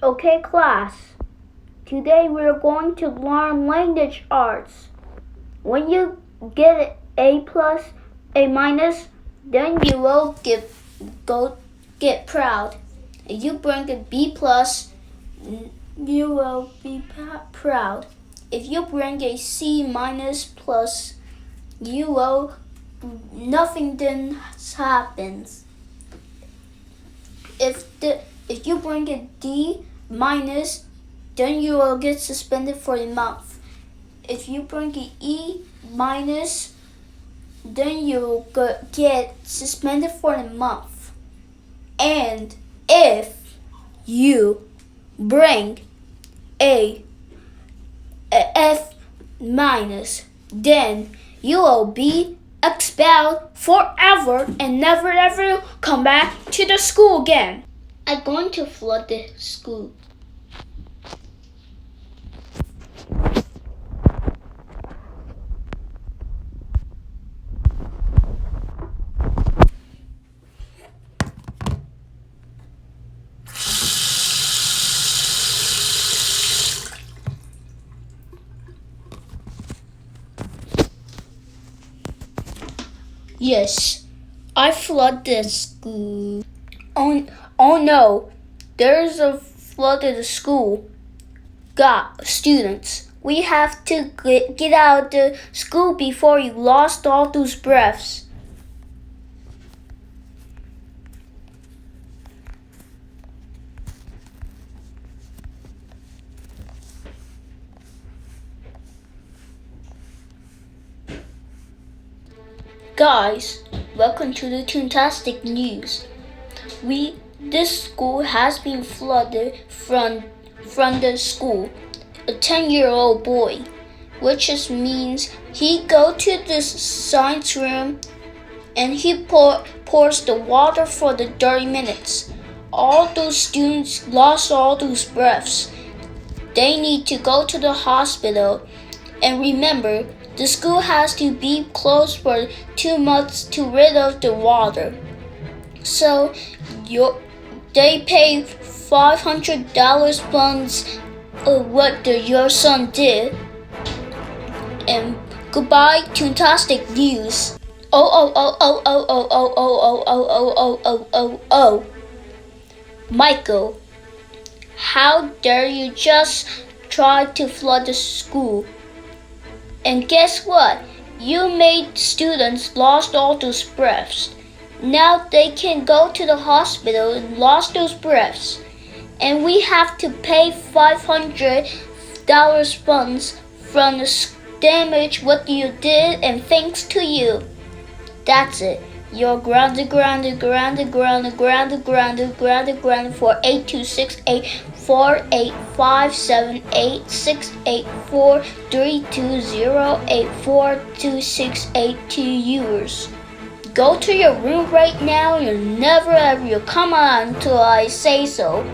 Okay, class. Today we're going to learn language arts. When you get A plus, A minus, then you will get proud. If you bring a B plus, you will be proud. If you bring a C minus plus, you will nothing then happens. If you bring a D minus, then you will get suspended for a month. If you bring an E minus, then you will get suspended for a month. And if you bring a F minus, then you will be expelled forever and never ever come back to the school again. I'm going to flood the school. Yes, I flood the school. Oh no, there's a flood in the school. Students, we have to get out of the school before you lost all those breaths. Guys, welcome to the Toontastic News. This school has been flooded from the school. A 10-year-old boy, which just means he go to the science room and he pours the water for the 30 minutes. All those students lost all those breaths. They need to go to the hospital. And remember, the school has to be closed for 2 months to rid of the water. So they pay $500 funds of what your son did. And goodbye, Toontastic News. Oh. Michael, how dare you just try to flood the school? And guess what? You made students lost all those breaths. Now they can go to the hospital and lost those breaths. And we have to pay $500 funds from the damage what you did, and thanks to you. That's it. You're grounded for 82684857868432084268 years. Go to your room right now. You'll never ever come on until I say so.